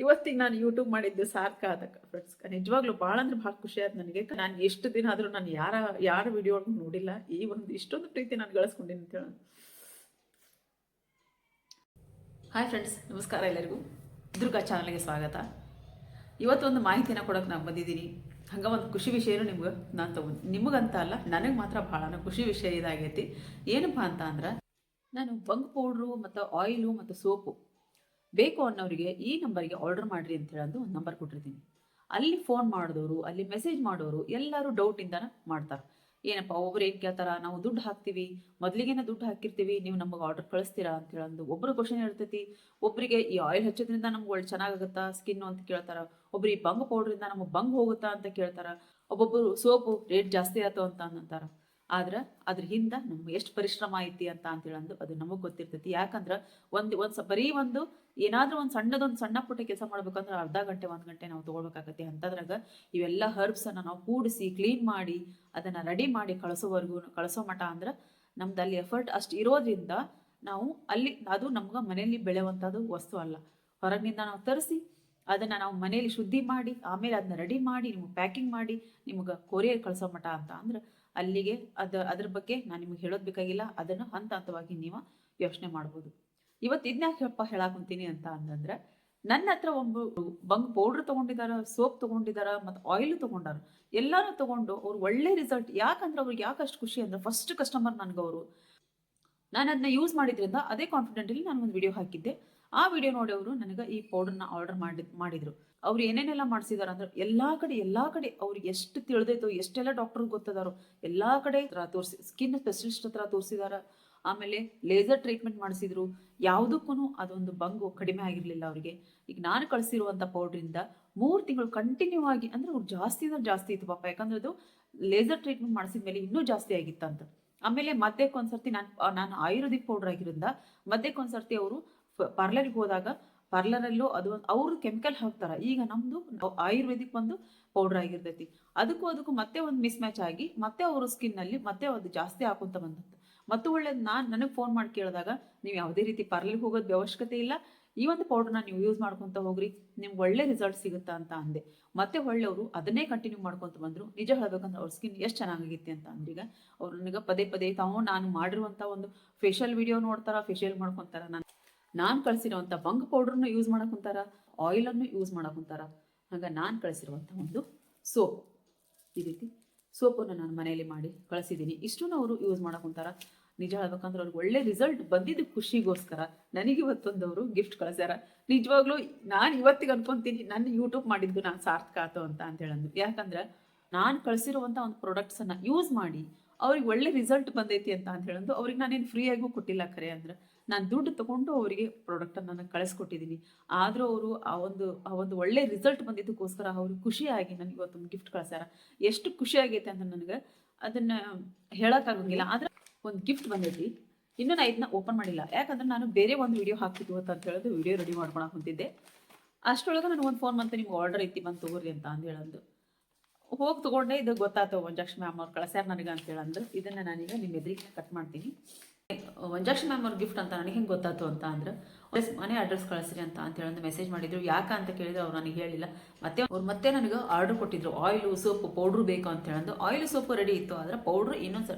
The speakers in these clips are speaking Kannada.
ಇವತ್ತಿಗೆ ನಾನು ಯೂಟ್ಯೂಬ್ ಮಾಡಿದ್ದು ಸಾರ್ಥಕ ಆದ ಫ್ರೆಂಡ್ಸ್. ನಿಜವಾಗ್ಲೂ ಭಾಳ ಅಂದ್ರೆ ಭಾಳ ಖುಷಿ ಆಯ್ತು ನನಗೆ. ನಾನು ಎಷ್ಟು ದಿನ ಆದರೂ ನಾನು ಯಾರ ವಿಡಿಯೋ ನೋಡಿಲ್ಲ. ಈ ಒಂದು ಇಷ್ಟೊಂದು ಪ್ರೀತಿ ನಾನು ಗಳಿಸ್ಕೊಂಡಿನಿ ಅಂತ ಹೇಳಿ. ಹಾಯ್ ಫ್ರೆಂಡ್ಸ್, ನಮಸ್ಕಾರ ಎಲ್ಲರಿಗೂ. ದುರ್ಗಾ ಚಾನಲ್ಗೆ ಸ್ವಾಗತ. ಇವತ್ತೊಂದು ಮಾಹಿತಿನ ಕೊಡೋಕೆ ನಾನು ಬಂದಿದ್ದೀನಿ. ಹಂಗೆ ಒಂದು ಖುಷಿ ವಿಷಯನೂ ನಾನು ತೊಗೊಂಡು, ನಿಮಗಂತ ಅಲ್ಲ, ನನಗೆ ಮಾತ್ರ ಭಾಳ ಖುಷಿ ವಿಷಯ ಇದಾಗೈತಿ. ಏನಪ್ಪ ಅಂತ ಅಂದ್ರೆ, ನಾನು ಬಂಕ್ ಪೌಡ್ರು ಮತ್ತು ಆಯಿಲು ಮತ್ತು ಸೋಪು ಬೇಕು ಅನ್ನೋರಿಗೆ ಈ ನಂಬರ್ಗೆ ಆರ್ಡರ್ ಮಾಡಿರಿ ಅಂತ ಹೇಳೋದು ಒಂದು ನಂಬರ್ ಕೊಟ್ಟಿರ್ತೀನಿ. ಅಲ್ಲಿ ಫೋನ್ ಮಾಡಿದವರು, ಅಲ್ಲಿ ಮೆಸೇಜ್ ಮಾಡೋರು ಎಲ್ಲರೂ ಡೌಟಿಂದನ ಮಾಡ್ತಾರೆ. ಏನಪ್ಪ, ಒಬ್ರು ಏನು ಕೇಳ್ತಾರ, ನಾವು ದುಡ್ಡು ಹಾಕ್ತೀವಿ, ಮೊದಲಿಗೆನೇ ದುಡ್ಡು ಹಾಕಿರ್ತೀವಿ, ನೀವು ನಮಗೆ ಆರ್ಡರ್ ಕಳಿಸ್ತೀರಾ ಅಂತ ಹೇಳೋದು ಒಬ್ಬರು ಕ್ವಶನ್ ಇರ್ತೈತಿ. ಒಬ್ಬರಿಗೆ ಈ ಆಯಿಲ್ ಹಚ್ಚೋದ್ರಿಂದ ನಮ್ಗೆ ಒಳ್ಳೆ ಚೆನ್ನಾಗುತ್ತಾ ಸ್ಕಿನ್ನು ಅಂತ ಕೇಳ್ತಾರ. ಒಬ್ರು ಈ ಬಂಗ್ ಪೌಡ್ರಿಂದ ನಮಗೆ ಬಂಗ್ ಹೋಗುತ್ತಾ ಅಂತ ಕೇಳ್ತಾರ. ಒಬ್ಬೊಬ್ಬರು ಸೋಪು ರೇಟ್ ಜಾಸ್ತಿ ಆಯ್ತು ಅಂತ ಅಂತಾರ. ಆದ್ರೆ ಅದ್ರ ಹಿಂದೆ ನಮ್ಗೆ ಎಷ್ಟು ಪರಿಶ್ರಮ ಐತಿ ಅಂತ ಹೇಳಂದು ಅದು ನಮಗೆ ಗೊತ್ತಿರ್ತೈತಿ. ಯಾಕಂದ್ರೆ ಬರೀ ಒಂದು ಏನಾದರೂ ಒಂದು ಸಣ್ಣ ಪುಟ್ಟ ಕೆಲಸ ಮಾಡ್ಬೇಕಂದ್ರೆ ಅರ್ಧ ಗಂಟೆ 1 ಗಂಟೆ ನಾವು ತೊಗೊಳ್ಬೇಕಾಗತ್ತೆ. ಅಂಥದ್ರಾಗ ಇವೆಲ್ಲ ಹರ್ಬ್ಸನ್ನು ನಾವು ಕೂಡಿಸಿ ಕ್ಲೀನ್ ಮಾಡಿ ಅದನ್ನು ರೆಡಿ ಮಾಡಿ ಕಳಿಸೋ ಮಟ ಅಂದ್ರೆ ನಮ್ದು ಅಲ್ಲಿ ಎಫರ್ಟ್ ಅಷ್ಟು ಇರೋದ್ರಿಂದ ನಾವು ಅಲ್ಲಿ ಅದು ನಮ್ಗೆ ಮನೆಯಲ್ಲಿ ಬೆಳೆಯುವಂಥದ್ದು ವಸ್ತು ಅಲ್ಲ. ಹೊರಗಿನಿಂದ ನಾವು ತರಿಸಿ ಅದನ್ನು ನಾವು ಮನೆಯಲ್ಲಿ ಶುದ್ಧಿ ಮಾಡಿ ಆಮೇಲೆ ಅದನ್ನ ರೆಡಿ ಮಾಡಿ ನಿಮ್ಗೆ ಪ್ಯಾಕಿಂಗ್ ಮಾಡಿ ನಿಮ್ಗೆ ಕೊರಿಯರ್ ಕಳಿಸೋ ಮಟ ಅಂತ ಅಂದ್ರೆ ಅಲ್ಲಿಗೆ ಅದ್ರ ಬಗ್ಗೆ ನಾನು ನಿಮ್ಗೆ ಹೇಳೋದು ಬೇಕಾಗಿಲ್ಲ. ಅದನ್ನು ಹಂತ ಹಂತವಾಗಿ ನೀವು ಯೋಚನೆ ಮಾಡ್ಬೋದು. ಇವತ್ತು ಇದನ್ನ ಹೇಳಾಕೊಂತೀನಿ ಅಂತ ಅಂತಂದ್ರೆ, ನನ್ನ ಹತ್ರ ಒಂದು ಬಂಗ್ ಪೌಡ್ರ್ ತೊಗೊಂಡಿದ್ದಾರೆ, ಸೋಪ್ ತೊಗೊಂಡಿದ್ದಾರೆ, ಮತ್ತು ಆಯಿಲ್ ತೊಗೊಂಡಾರ. ಎಲ್ಲರೂ ತೊಗೊಂಡು ಅವ್ರು ಒಳ್ಳೆ ರಿಸಲ್ಟ್. ಯಾಕಂದ್ರೆ ಅವ್ರಿಗೆ ಯಾಕಷ್ಟು ಖುಷಿ ಅಂದ್ರೆ, ಫಸ್ಟ್ ಕಸ್ಟಮರ್ ನನಗೆ ಅವರು. ನಾನು ಅದನ್ನ ಯೂಸ್ ಮಾಡಿದ್ರಿಂದ ಅದೇ ಕಾನ್ಫಿಡೆಂಟಲ್ಲಿ ನಾನು ಒಂದು ವಿಡಿಯೋ ಹಾಕಿದ್ದೆ. ಆ ವಿಡಿಯೋ ನೋಡಿ ಅವರು ನನಗೆ ಈ ಪೌಡರ್ನ ಆರ್ಡರ್ ಮಾಡಿದ್ರು. ಅವ್ರು ಏನೇನೆಲ್ಲ ಮಾಡಿಸಿದಾರೆ ಅಂದ್ರೆ, ಎಲ್ಲ ಕಡೆ ಅವ್ರಿಗೆ ಎಷ್ಟು ತಿಳಿದೈತೋ, ಎಷ್ಟೆಲ್ಲ ಡಾಕ್ಟರ್ ಗೊತ್ತದಾರೋ ಎಲ್ಲ ಕಡೆ ತೋರಿಸಿ, ಸ್ಕಿನ್ ಸ್ಪೆಷಲಿಸ್ಟ್ ಹತ್ರ ತೋರಿಸಿದಾರೆ. ಆಮೇಲೆ ಲೇಸರ್ ಟ್ರೀಟ್ಮೆಂಟ್ ಮಾಡಿಸಿದ್ರು. ಯಾವುದಕ್ಕೂ ಅದೊಂದು ಬಂಗು ಕಡಿಮೆ ಆಗಿರಲಿಲ್ಲ ಅವರಿಗೆ. ಈಗ ನಾನು ಕಳಿಸಿರುವಂಥ ಪೌಡ್ರಿಂದ 3 ತಿಂಗಳು ಕಂಟಿನ್ಯೂ ಆಗಿ, ಅಂದ್ರೆ ಅವ್ರು ಜಾಸ್ತಿ ಅಂದ್ರೆ ಜಾಸ್ತಿ ಇತ್ತು ಪಾಪ. ಯಾಕಂದ್ರೆ ಅದು ಲೇಸರ್ ಟ್ರೀಟ್ಮೆಂಟ್ ಮಾಡಿಸಿದ ಮೇಲೆ ಇನ್ನೂ ಜಾಸ್ತಿ ಆಗಿತ್ತಂತ. ಆಮೇಲೆ ಮದ್ದಕ್ಕೊಂದ್ಸರ್ತಿ ನಾನು ಆಯುರ್ವೇದಿಕ್ ಪೌಡರ್ ಆಗಿರೋದ್ರಿಂದ ಮದ್ದಕ್ಕೊಂದ್ಸರ್ತಿ ಅವರು ಪಾರ್ಲರ್ಗೆ ಹೋದಾಗ ಪಾರ್ಲರಲ್ಲೂ ಅದು ಅವರು ಕೆಮಿಕಲ್ ಹಾಕ್ತಾರೆ. ಈಗ ನಮ್ಮದು ಆಯುರ್ವೇದಿಕ್ ಒಂದು ಪೌಡರ್ ಆಗಿರ್ತೈತಿ. ಅದಕ್ಕೂ ಮತ್ತೆ ಒಂದು ಮಿಸ್ ಮ್ಯಾಚ್ ಆಗಿ ಮತ್ತೆ ಅವರು ಸ್ಕಿನ್ನಲ್ಲಿ ಮತ್ತೆ ಅದು ಜಾಸ್ತಿ ಹಾಕೊಂತ ಬಂದಂತ. ಮತ್ತು ಒಳ್ಳೇದು, ನನಗೆ ಫೋನ್ ಮಾಡಿ ಕೇಳಿದಾಗ, ನೀವು ಯಾವುದೇ ರೀತಿ ಪಾರ್ಲರ್ಗೆ ಹೋಗೋದು ಅವಶ್ಯಕತೆ ಇಲ್ಲ, ಈ ಒಂದು ಪೌಡರ್ನ ನೀವು ಯೂಸ್ ಮಾಡ್ಕೊತ ಹೋಗ್ರಿ, ನಿಮ್ಗೆ ಒಳ್ಳೆ ರಿಸಲ್ಟ್ ಸಿಗುತ್ತಾ ಅಂತ ಅಂದೆ. ಮತ್ತೆ ಒಳ್ಳೆಯವರು ಅದನ್ನೇ ಕಂಟಿನ್ಯೂ ಮಾಡ್ಕೊತ ಬಂದರು. ನಿಜ ಹೇಳ್ಬೇಕಂದ್ರೆ ಅವ್ರ ಸ್ಕಿನ್ ಎಷ್ಟು ಚೆನ್ನಾಗಿತ್ತು ಅಂತ ಅಂದ್ರೀಗ ಅವ್ರು ನನಗೆ ಪದೇ ನಾನು ಮಾಡಿರುವಂಥ ಒಂದು ಫೇಶಿಯಲ್ ವಿಡಿಯೋ ನೋಡ್ತಾರ, ಫೇಶಿಯಲ್ ಮಾಡ್ಕೊತಾರ. ನಾನು ಕಳಿಸಿರುವಂಥ ಬಂಗ್ ಪೌಡ್ರನ್ನು ಯೂಸ್ ಮಾಡಕ್ಕಂತಾರ, ಆಯಿಲನ್ನು ಯೂಸ್ ಮಾಡಕ್ಕಂತಾರ. ಹಾಗೆ ನಾನು ಕಳಿಸಿರುವಂಥ ಒಂದು ಸೋಪ್, ಈ ರೀತಿ ಸೋಪನ್ನು ನಾನು ಮನೆಯಲ್ಲಿ ಮಾಡಿ ಕಳಿಸಿದ್ದೀನಿ. ಇಷ್ಟನ್ನು ಅವರು ಯೂಸ್ ಮಾಡಕ್ಕಂತಾರ. ನಿಜ ಹೇಳ್ಬೇಕಂದ್ರೆ ಅವ್ರಿಗೆ ಒಳ್ಳೆ ರಿಸಲ್ಟ್ ಬಂದಿದ್ದು ಖುಷಿಗೋಸ್ಕರ ನನಗೆ ಇವತ್ತೊಂದವರು ಗಿಫ್ಟ್ ಕಳಿಸ್ಯಾರ. ನಿಜವಾಗ್ಲೂ ನಾನು ಇವತ್ತಿಗೆ ಅನ್ಕೊತೀನಿ, ನನ್ನ ಯೂಟ್ಯೂಬ್ ಮಾಡಿದ್ದು ನಾನು ಸಾರ್ಥಕ ಆಯ್ತು ಅಂತ ಹೇಳಂದು. ಯಾಕಂದ್ರೆ ನಾನು ಕಳಿಸಿರುವಂಥ ಒಂದು ಪ್ರಾಡಕ್ಟ್ಸನ್ನು ಯೂಸ್ ಮಾಡಿ ಅವ್ರಿಗೆ ಒಳ್ಳೆ ರಿಸಲ್ಟ್ ಬಂದೈತಿ ಅಂತ ಹೇಳಂದು. ಅವ್ರಿಗೆ ನಾನೇನು ಫ್ರೀಯಾಗೂ ಕೊಟ್ಟಿಲ್ಲ. ಖರೆ ಅಂದ್ರೆ ನಾನು ದುಡ್ಡು ತೊಗೊಂಡು ಅವರಿಗೆ ಪ್ರಾಡಕ್ಟನ್ನು ನಾನು ಕಳಿಸ್ಕೊಟ್ಟಿದ್ದೀನಿ. ಆದರೂ ಅವರು ಆ ಒಂದು ಒಳ್ಳೆ ರಿಸಲ್ಟ್ ಬಂದಿದ್ದಕ್ಕೋಸ್ಕರ ಅವ್ರಿಗೆ ಖುಷಿಯಾಗಿ ನನಗೆ ಇವತ್ತೊಂದು ಗಿಫ್ಟ್ ಕಳಿಸ್ಯಾರ. ಎಷ್ಟು ಖುಷಿ ಆಗೈತೆ ಅಂದ್ರೆ ನನಗೆ ಅದನ್ನು ಹೇಳೋಕ್ಕಾಗಂಗಿಲ್ಲ. ಆದರೆ ಒಂದು ಗಿಫ್ಟ್ ಬಂದೈತಿ. ಇನ್ನೂ ನಾನು ಇದನ್ನ ಓಪನ್ ಮಾಡಿಲ್ಲ. ಯಾಕಂದ್ರೆ ನಾನು ಬೇರೆ ಒಂದು ವಿಡಿಯೋ ಹಾಕಿದ್ದು ಅಂತ ಹೇಳಿದ್ರೆ ವಿಡಿಯೋ ರೆಡಿ ಮಾಡ್ಕೊಳಕ್ಕೆ ಹೊಂತಿದ್ದೆ. ಅಷ್ಟರೊಳಗೆ ನನಗೆ ಒಂದು ಫೋನ್ ಬಂತು, ನಿಮ್ಗೆ ಆರ್ಡರ್ ಐತಿ, ಬಂದು ತೊಗೋರಿ ಅಂತ ಹೇಳಂದು. ಹೋಗಿ ತೊಗೊಂಡೆ. ಇದು ಗೊತ್ತಾಯ್ತು, ಮಂಜಾಕ್ಷಿ ಮ್ಯಾಮ್ ಅವ್ರು ಕಳಿಸ್ಯಾರ ನನಗೆ ಅಂತ ಹೇಳಂದು. ಇದನ್ನು ನಾನೀಗ ನಿಮ್ಮ ಎದುರಿಗೆ ಕಟ್ ಮಾಡ್ತೀನಿ. ಮಂಜಾಕ್ಷಿ ಮ್ಯಾಮ್ ಅವ್ರ ಗಿಫ್ಟ್ ಅಂತ ನನಗೆ ಹೆಂಗೆ ಗೊತ್ತಾಯ್ತು ಅಂತ ಅಂದ್ರೆ, ಮನೆ ಅಡ್ರೆಸ್ ಕಳಿಸ್ರಿ ಅಂತ ಹೇಳಂದು ಮೆಸೇಜ್ ಮಾಡಿದ್ರು. ಯಾಕೆ ಅಂತ ಕೇಳಿದ್ರೆ ಅವ್ರು ನನಗೆ ಹೇಳಿಲ್ಲ. ಮತ್ತೆ ನನಗೆ ಆರ್ಡರ್ ಕೊಟ್ಟಿದ್ರು, ಆಯಿಲು ಸೋಪು ಪೌಡ್ರು ಬೇಕು ಅಂತ ಹೇಳಂದು. ಆಯಿಲು ಸೋಪು ರೆಡಿ ಇತ್ತು, ಆದರೆ ಪೌಡ್ರು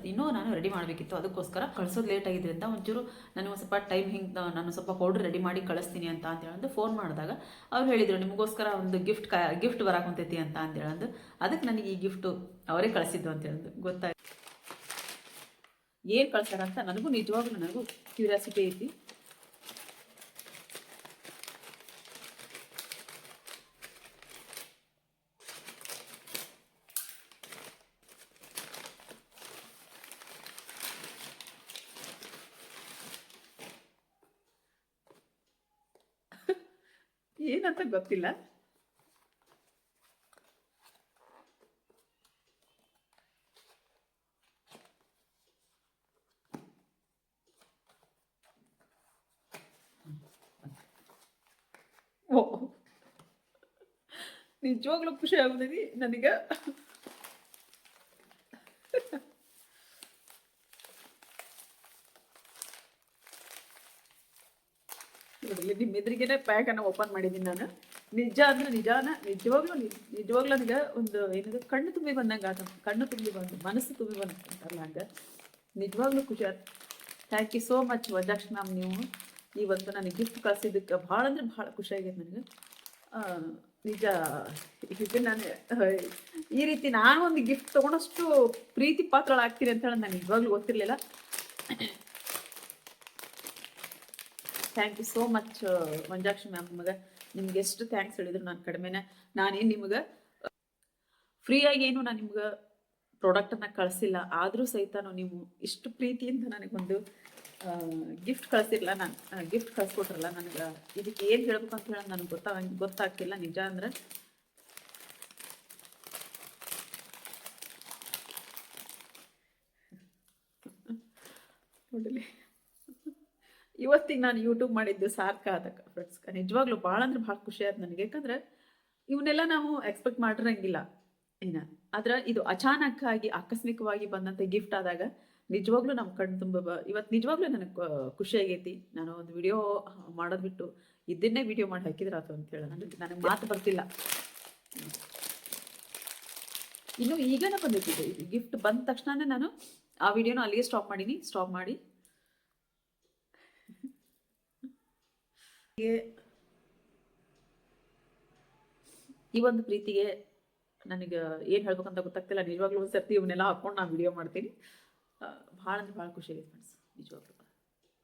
ಇನ್ನೂ ನಾನು ರೆಡಿ ಮಾಡಬೇಕಿತ್ತು. ಅದಕ್ಕೋಸ್ಕರ ಕಳಿಸೋದು ಲೇಟ್ ಆಗಿದ್ದರಿಂದ ಒಂಚೂರು ನನಗೆ ಒಂದು ಸ್ವಲ್ಪ ಟೈಮ್ ನಾನು ಸ್ವಲ್ಪ ಪೌಡ್ರ್ ರೆಡಿ ಮಾಡಿ ಕಳಿಸ್ತೀನಿ ಅಂತ ಹೇಳಂದು ಫೋನ್ ಮಾಡಿದಾಗ ಅವ್ರು ಹೇಳಿದರು, ನಿಮಗೋಸ್ಕರ ಒಂದು ಗಿಫ್ಟ್ ಬರಾಕೊಂತೈತಿ ಅಂತ ಹೇಳಂದು. ಅದಕ್ಕೆ ನನಗೆ ಈ ಗಿಫ್ಟು ಅವರೇ ಕಳಿಸಿದ್ದು ಅಂತ ಹೇಳಂದು ಗೊತ್ತಾಯ್ತು. ಏನು ಕಳ್ಸ್ಯಾರ ಅಂತ ನನಗೂ ಕ್ಯೂರಿಯಾಸಿಟಿ ಐತಿ. ಏನಂತ ಗೊತ್ತಿಲ್ಲ. ಓ, ನಿಜವಾಗ್ಲೂ ಖುಷಿ ಆಗುದೀನಿ ನನಗೆ. ನಿಮ್ಮ ಎದುರಿಗೆ ಹೊತ್ತಿಗೆ ಪ್ಯಾಕನ್ನು ಓಪನ್ ಮಾಡಿದ್ದೀನಿ ನಾನು. ನಿಜ ಅಂದ್ರೆ ನಿಜವಾಗ್ಲೂ ನನಗೆ ಒಂದು ಏನಿದೆ ಕಣ್ಣು ತುಂಬಿ ಬಂದಂಗೆ ಆತ, ಕಣ್ಣು ತುಂಬಿ ಬಂದು ಮನಸ್ಸು ತುಂಬಿ ಬಂದಂತಾರಲ್ಲ ಹಂಗೆ ನಿಜವಾಗ್ಲೂ ಖುಷಿ ಆಯ್ತು. Thank you so much Vajakshi ma'am. ನೀವು ಇವತ್ತು ನನಗೆ ಗಿಫ್ಟ್ ಕಳಿಸಿದ್ದಕ್ಕೆ ಭಾಳ ಅಂದ್ರೆ ಭಾಳ ಖುಷಿಯಾಗೈತೆ ನನಗೆ. ನಿಜ ಇದು ನಾನು ಈ ರೀತಿ ನಾನು ಒಂದು ಗಿಫ್ಟ್ ತೊಗೊಂಡಷ್ಟು ಪ್ರೀತಿ ಪಾತ್ರಗಳಾಗ್ತೀನಿ ಅಂತ ಹೇಳಿ ನನಗೆ ನಿಜವಾಗ್ಲೂ ಗೊತ್ತಿರಲಿಲ್ಲ. Thank you so much Manjakshi ma'am. ನಿಮ್ಗೆ ಎಷ್ಟು ಥ್ಯಾಂಕ್ಸ್ ಹೇಳಿದ್ರು ನಾನು ಕಡಿಮೆನೇ. ನಾನೇನು ನಿಮ್ಗೆ ಫ್ರೀಯಾಗಿ ಏನು ನಾನು ನಿಮ್ಗೆ ಪ್ರಾಡಕ್ಟನ್ನು ಕಳಿಸಿಲ್ಲ, ಆದರೂ ಸಹಿತ ನೀವು ಇಷ್ಟು ಪ್ರೀತಿಯಿಂದ ನನಗೊಂದು ಗಿಫ್ಟ್ ಕಳಿಸಿರಲ್ಲ, ನಾನು ಗಿಫ್ಟ್ ಕಳಿಸ್ಕೊಟ್ರಲ್ಲ. ನನಗೆ ಇದಕ್ಕೆ ಏನು ಹೇಳ್ಬೇಕು ಅಂತ ಹೇಳಿ ನನಗೆ ಗೊತ್ತಾಗ್ತಿಲ್ಲ ನಿಜ ಅಂದ್ರೆ. ನೋಡಲಿ ಇವತ್ತಿಗೆ ನಾನು ಯೂಟ್ಯೂಬ್ ಮಾಡಿದ್ದು ಸಾರ್ಥಕ ಆದ ಫ್ರೆಂಡ್ಸ್. ನಿಜವಾಗ್ಲೂ ಭಾಳ ಅಂದ್ರೆ ಭಾಳ ಖುಷಿ ಆಯ್ತು ನನಗೆ. ಯಾಕಂದ್ರೆ ಇವನ್ನೆಲ್ಲ ನಾವು ಎಕ್ಸ್ಪೆಕ್ಟ್ ಮಾಡಿರಂಗಿಲ್ಲ ಆದ್ರೆ ಇದು ಅಚಾನಕ್ಕಾಗಿ ಆಕಸ್ಮಿಕವಾಗಿ ಬಂದಂಥ ಗಿಫ್ಟ್ ಆದಾಗ ನಿಜವಾಗ್ಲೂ ನಮ್ಮ ಕಣ್ಣು ತುಂಬ ಇವತ್ತು ನಿಜವಾಗ್ಲೂ ನನಗೆ ಖುಷಿ ಆಗೈತಿ. ನಾನು ಒಂದು ವಿಡಿಯೋ ಮಾಡೋದು ಬಿಟ್ಟು ಇದನ್ನೇ ವಿಡಿಯೋ ಮಾಡಿ ಹಾಕಿದ್ರೆ ಆಯ್ತು ಅಂತ ಹೇಳಿ ನನಗೆ ಮಾತು ಬರ್ತಿಲ್ಲ. ಇನ್ನು ಈಗನೇ ಬಂದಿದ್ದೆ ಇದು ಗಿಫ್ಟ್ ಬಂದ ತಕ್ಷಣನೇ ನಾನು ಆ ವಿಡಿಯೋನ ಅಲ್ಲಿಗೆ ಸ್ಟಾಪ್ ಮಾಡಿ ಈ ಒಂದು ಪ್ರೀತಿಗೆ ನನಗೆ ಏನು ಹೇಳ್ಬೇಕಂತ ಗೊತ್ತಾಗ್ತಿಲ್ಲ. ನಿಜವಾಗ್ಲೂ ಒಂದು ಸರ್ತಿ ಇವನ್ನೆಲ್ಲ ಹಾಕೊಂಡು ನಾನು ವಿಡಿಯೋ ಮಾಡ್ತೀನಿ. ಭಾಳ ಅಂದ್ರೆ ಭಾಳ ಖುಷಿ ಆಗಿದೆ ಫ್ರೆಂಡ್ಸ್ ನಿಜವಾಗ್ಲೂ.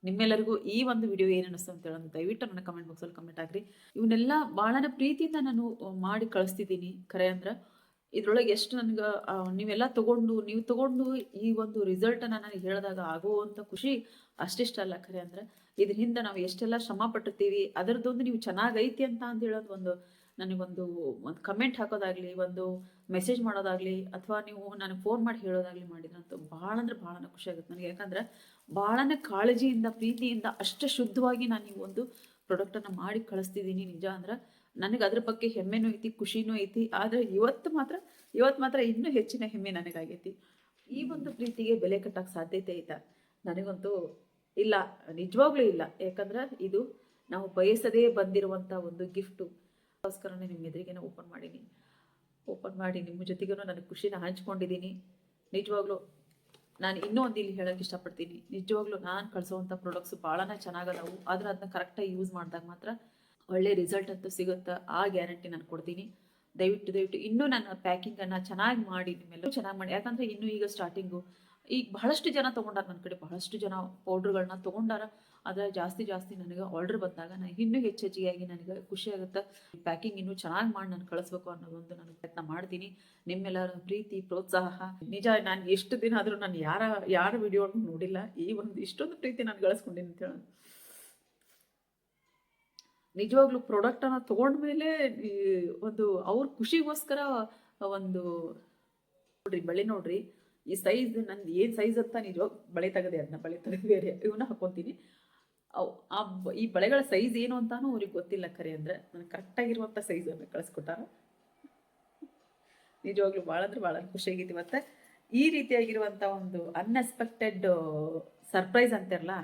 ನಿಮ್ಮೆಲ್ಲರಿಗೂ ಈ ಒಂದು ವಿಡಿಯೋ ಏನು ಅನ್ನಿಸ್ತು ಅಂತ ಹೇಳೋದು ದಯವಿಟ್ಟು ನನ್ನ ಕಮೆಂಟ್ ಬಾಕ್ಸಲ್ಲಿ ಕಮೆಂಟ್ ಹಾಕ್ರಿ. ಇವನ್ನೆಲ್ಲ ಭಾಳನ ಪ್ರೀತಿಯಿಂದ ನಾನು ಮಾಡಿ ಕಳಿಸ್ತಿದ್ದೀನಿ. ಖರೆ ಅಂದ್ರೆ ಇದ್ರೊಳಗೆ ಎಷ್ಟು ನನಗೆ ನೀವೆಲ್ಲ ನೀವು ತಗೊಂಡು ಈ ಒಂದು ರಿಸಲ್ಟನ್ನು ನನಗೆ ಹೇಳಿದಾಗ ಆಗುವಂಥ ಖುಷಿ ಅಷ್ಟಿಷ್ಟಲ್ಲ. ಖರೆ ಅಂದ್ರೆ ಇದ್ರ ಹಿಂದೆ ನಾವು ಎಷ್ಟೆಲ್ಲ ಶ್ರಮ ಪಟ್ಟಿರ್ತೀವಿ ಅದರದ್ದೊಂದು ನೀವು ಚೆನ್ನಾಗೈತಿ ಅಂತ ಹೇಳೋದು ನನಗೊಂದು ಕಮೆಂಟ್ ಹಾಕೋದಾಗ್ಲಿ, ಒಂದು ಮೆಸೇಜ್ ಮಾಡೋದಾಗ್ಲಿ, ಅಥವಾ ನೀವು ನನಗೆ ಫೋನ್ ಮಾಡಿ ಹೇಳೋದಾಗ್ಲಿ ಮಾಡಿದ್ರಂತೂ ಭಾಳ ಅಂದ್ರೆ ಭಾಳ ಖುಷಿ ಆಗುತ್ತೆ ನನಗೆ. ಯಾಕಂದ್ರೆ ಭಾಳನೇ ಕಾಳಜಿಯಿಂದ ಪ್ರೀತಿಯಿಂದ ಅಷ್ಟು ಶುದ್ಧವಾಗಿ ನಾನು ಈ ಒಂದು ಪ್ರಾಡಕ್ಟನ್ನು ಮಾಡಿ ಕಳಿಸ್ತಿದ್ದೀನಿ. ನಿಜ ಅಂದ್ರೆ ನನಗೆ ಅದ್ರ ಬಗ್ಗೆ ಹೆಮ್ಮೆನೂ ಐತಿ, ಖುಷಿನೂ ಐತಿ. ಆದರೆ ಇವತ್ತು ಮಾತ್ರ ಇನ್ನೂ ಹೆಚ್ಚಿನ ಹೆಮ್ಮೆ ನನಗಾಗೈತಿ. ಈ ಒಂದು ಪ್ರೀತಿಗೆ ಬೆಲೆ ಕಟ್ಟಕ್ಕೆ ಸಾಧ್ಯತೆ ಐತಾ? ನನಗಂತೂ ಇಲ್ಲ, ನಿಜವಾಗ್ಲೂ ಇಲ್ಲ. ಯಾಕಂದ್ರೆ ಇದು ನಾವು ಬಯಸದೇ ಬಂದಿರುವಂಥ ಒಂದು ಗಿಫ್ಟು. ಅದಕ್ಕೋಸ್ಕರನೇ ನಿಮ್ಮ ಎದುರಿಗೇನೆ ಓಪನ್ ಮಾಡಿ ನಿಮ್ಮ ಜೊತೆಗೂ ನನಗೆ ಖುಷಿನ ಹಂಚ್ಕೊಂಡಿದ್ದೀನಿ. ನಿಜವಾಗ್ಲೂ ನಾನು ಇನ್ನೂ ಒಂದು ಇಲ್ಲಿ ಹೇಳೋಕ್ಕೆ ಇಷ್ಟಪಡ್ತೀನಿ. ನಿಜವಾಗ್ಲೂ ನಾನು ಕಳಿಸೋವಂಥ ಪ್ರಾಡಕ್ಟ್ಸು ಭಾಳನೇ ಚೆನ್ನಾಗದವು. ಆದರೆ ಅದನ್ನ ಕರೆಕ್ಟಾಗಿ ಯೂಸ್ ಮಾಡಿದಾಗ ಮಾತ್ರ ಒಳ್ಳೆ ರಿಸಲ್ಟ್ ಅಂತೂ ಸಿಗುತ್ತೆ. ಆ ಗ್ಯಾರಂಟಿ ನಾನು ಕೊಡ್ತೀನಿ. ದಯವಿಟ್ಟು ಇನ್ನೂ ನನ್ನ ಪ್ಯಾಕಿಂಗನ್ನು ಚೆನ್ನಾಗಿ ಮಾಡಿ, ನಿಮ್ಮೆಲ್ಲರೂ ಚೆನ್ನಾಗಿ ಮಾಡಿ. ಯಾಕಂದರೆ ಇನ್ನೂ ಈಗ ಸ್ಟಾರ್ಟಿಂಗು, ಈಗ ಬಹಳಷ್ಟು ಜನ ತೊಗೊಂಡಾರ ನನ್ನ ಕಡೆ, ಬಹಳಷ್ಟು ಜನ ಪೌಡ್ರ್ಗಳನ್ನ ತೊಗೊಂಡಾರ. ಆದರೆ ಜಾಸ್ತಿ ನನಗೆ ಆರ್ಡ್ರ್ ಬಂದಾಗ ನಾನು ಇನ್ನೂ ಹೆಚ್ಚಿಗೆಯಾಗಿ ನನಗೆ ಖುಷಿ ಆಗುತ್ತೆ. ಪ್ಯಾಕಿಂಗ್ ಇನ್ನೂ ಚೆನ್ನಾಗಿ ಮಾಡಿ ನಾನು ಕಳಿಸ್ಬೇಕು ಅನ್ನೋದೊಂದು ನಾನು ಪ್ರಯತ್ನ ಮಾಡ್ತೀನಿ. ನಿಮ್ಮೆಲ್ಲರ ಪ್ರೀತಿ ಪ್ರೋತ್ಸಾಹ ನಿಜ. ನಾನು ಎಷ್ಟು ದಿನ ಆದರೂ ನಾನು ಯಾರ ವಿಡಿಯೋ ನೋಡಿಲ್ಲ. ಈ ಒಂದು ಇಷ್ಟೊಂದು ಪ್ರೀತಿ ನಾನು ಗಳಿಸ್ಕೊಂಡಿನಿ ಅಂತ ಹೇಳೋದು. ನಿಜವಾಗ್ಲೂ ಪ್ರಾಡಕ್ಟನ್ನು ತೊಗೊಂಡ್ಮೇಲೆ ಒಂದು ಅವ್ರ ಖುಷಿಗೋಸ್ಕರ ಒಂದು ಬಳೆ ನೋಡ್ರಿ, ಈ ಸೈಜ್ ನಂದು ಏನು ಸೈಜ್ ಅಂತ ನಿಜವಾಗ ಬಳೆ ತೆಗೆದೆ, ಅದನ್ನ ಬಳೆ ತೆಗೆದು ಬೇರೆ ಇವನ್ನ ಹಾಕೊತೀನಿ. ಈ ಬಳೆಗಳ ಸೈಜ್ ಏನು ಅಂತಾನು ಅವ್ರಿಗೆ ಗೊತ್ತಿಲ್ಲ. ಖರೆ ಅಂದರೆ ನನಗೆ ಕರೆಕ್ಟಾಗಿರುವಂಥ ಸೈಜನ್ನು ಕಳಿಸ್ಕೊಟ್ಟಾರ. ನಿಜವಾಗ್ಲೂ ಭಾಳ ಅಂದ್ರೆ ಭಾಳ ಖುಷಿಯಾಗೈತಿ. ಮತ್ತು ಈ ರೀತಿಯಾಗಿರುವಂಥ ಒಂದು ಅನ್ಎಕ್ಸ್ಪೆಕ್ಟೆಡ್ ಸರ್ಪ್ರೈಸ್ ಅಂತಿರಲ್ಲ,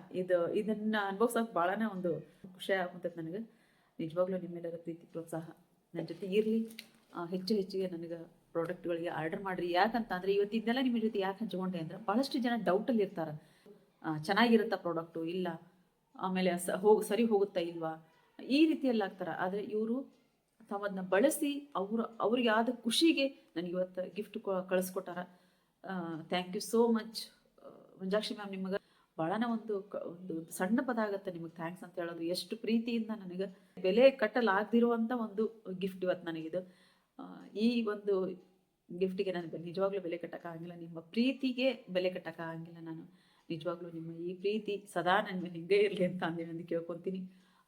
ಇದನ್ನು ಅನುಭವಿಸೋಕೆ ಭಾಳನೇ ಒಂದು ಖುಷಿ ಆಗುತ್ತದೆ ನನಗೆ. ನಿಜವಾಗ್ಲೂ ನಿಮ್ಮೆಲ್ಲರ ಪ್ರೀತಿ ಪ್ರೋತ್ಸಾಹ ನನ್ನ ಜೊತೆ ಇರಲಿ. ಹೆಚ್ಚಿಗೆ ನನಗೆ ಪ್ರಾಡಕ್ಟ್ಗಳಿಗೆ ಆರ್ಡರ್ ಮಾಡಿರಿ. ಯಾಕಂತ ಅಂದರೆ ಇವತ್ತು ಇದನ್ನೆಲ್ಲ ನಿಮ್ಮ ಜೊತೆ ಯಾಕೆ ಹಂಚ್ಕೊಂಡೆ ಅಂದರೆ ಭಾಳಷ್ಟು ಜನ ಡೌಟಲ್ಲಿ ಇರ್ತಾರೆ. ಚೆನ್ನಾಗಿರುತ್ತಾ ಪ್ರಾಡಕ್ಟು ಇಲ್ಲ, ಆಮೇಲೆ ಸರಿ ಹೋಗುತ್ತಾ ಇಲ್ವಾ, ಈ ರೀತಿಯಲ್ಲಿ ಆಗ್ತಾರೆ. ಆದರೆ ಇವರು ತಾವದನ್ನ ಬಳಸಿ ಅವ್ರಿಗೆ ಆದ ಖುಷಿಗೆ ನನಗೆ ಇವತ್ತು ಗಿಫ್ಟ್ ಕಳಿಸ್ಕೊಟ್ಟಾರ. Thank you so much Manjakshi ma'am. ನಿಮಗೆ ಭಾಳನ ಒಂದು ಸಣ್ಣ ಪದ ಆಗುತ್ತೆ ನಿಮಗೆ ಥ್ಯಾಂಕ್ಸ್ ಅಂತ ಹೇಳೋದು. ಎಷ್ಟು ಪ್ರೀತಿಯಿಂದ ನನಗೆ ಬೆಲೆ ಕಟ್ಟಲಾಗದಿರುವಂಥ ಒಂದು ಗಿಫ್ಟ್ ಇವತ್ತು ನನಗಿದು. ಈ ಒಂದು ಗಿಫ್ಟಿಗೆ ನಾನು ನಿಜವಾಗ್ಲೂ ಬೆಲೆ ಕಟ್ಟೋಕ್ಕಾಗಿಲ್ಲ. ನಿಮ್ಮ ಪ್ರೀತಿಗೆ ಬೆಲೆ ಕಟ್ಟೋಕ್ಕಾಗಿಲ್ಲ. ನಾನು ನಿಜವಾಗ್ಲೂ ನಿಮ್ಮ ಈ ಪ್ರೀತಿ ಸದಾ ನನ್ನ ಮೇಲೆ ಹಿಂಗೆ ಇರಲಿ ಅಂತ ಅಂದು ಕೇಳ್ಕೊತೀನಿ.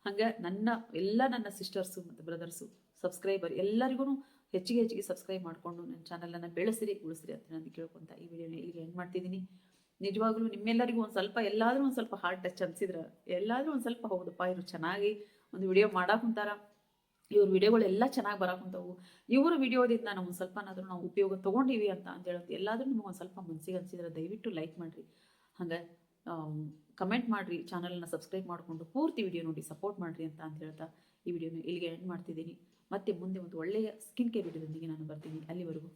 ಹಾಗೆ ನನ್ನ ಸಿಸ್ಟರ್ಸು ಮತ್ತು ಬ್ರದರ್ಸು ಸಬ್ಸ್ಕ್ರೈಬರ್ ಎಲ್ಲರಿಗೂ ಹೆಚ್ಚಿಗೆ ಸಬ್ಸ್ಕ್ರೈಬ್ ಮಾಡಿಕೊಂಡು ನನ್ನ ಚಾನಲನ್ನು ಬೆಳೆಸಿರಿ ಉಳಿಸ್ರಿ ಅಂತ ನಾನು ಕೇಳ್ಕೊತ ಈ ವಿಡಿಯೋನ ಇಲ್ಲಿಗೆ ಎಂಡ್ ಮಾಡ್ತಿದ್ದೀನಿ. ನಿಜವಾಗ್ಲೂ ನಿಮ್ಮೆಲ್ಲರಿಗೂ ಎಲ್ಲಾದರೂ ಒಂದು ಸ್ವಲ್ಪ ಹಾರ್ಟ್ ಟಚ್ ಅನಿಸಿದ್ರೆ, ಎಲ್ಲಾದರೂ ಒಂದು ಸ್ವಲ್ಪ ಹೌದಪ್ಪ ಇವರು ಚೆನ್ನಾಗಿ ಒಂದು ವಿಡಿಯೋ ಮಾಡಾಕುಂತಾರ, ಇವ್ರ ವಿಡಿಯೋಗಳೆಲ್ಲ ಚೆನ್ನಾಗಿ ಬರಾಕುಂತಾವು, ಇವರ ವಿಡಿಯೋದಿಂದ ನಾವು ಒಂದು ಸ್ವಲ್ಪನಾದರೂ ನಾವು ಉಪಯೋಗ ತೊಗೊಂಡಿವಿ ಅಂತ ಹೇಳೋದು ಎಲ್ಲಾದರೂ ನಿಮಗೆ ಒಂದು ಸ್ವಲ್ಪ ಮನಸ್ಸಿಗೆ ಅನಿಸಿದ್ರೆ ದಯವಿಟ್ಟು ಲೈಕ್ ಮಾಡಿರಿ. ಹಾಗೆ ಕಮೆಂಟ್ ಮಾಡಿರಿ, ಚಾನಲ್ನ ಸಬ್ಸ್ಕ್ರೈಬ್ ಮಾಡಿಕೊಂಡು ಪೂರ್ತಿ ವಿಡಿಯೋ ನೋಡಿ ಸಪೋರ್ಟ್ ಮಾಡಿರಿ ಅಂತ ಹೇಳ್ತಾ ಈ ವಿಡಿಯೋನ ಇಲ್ಲಿಗೆ ಎಂಡ್ ಮಾಡ್ತಿದ್ದೀನಿ. ಮತ್ತೆ ಮುಂದೆ ಒಂದು ಒಳ್ಳೆಯ ಸ್ಕಿನ್ ಕೇರ್ ವಿಡಿಯೋದೊಂದಿಗೆ ನಾನು ಬರ್ತೀನಿ. ಅಲ್ಲಿವರೆಗೂ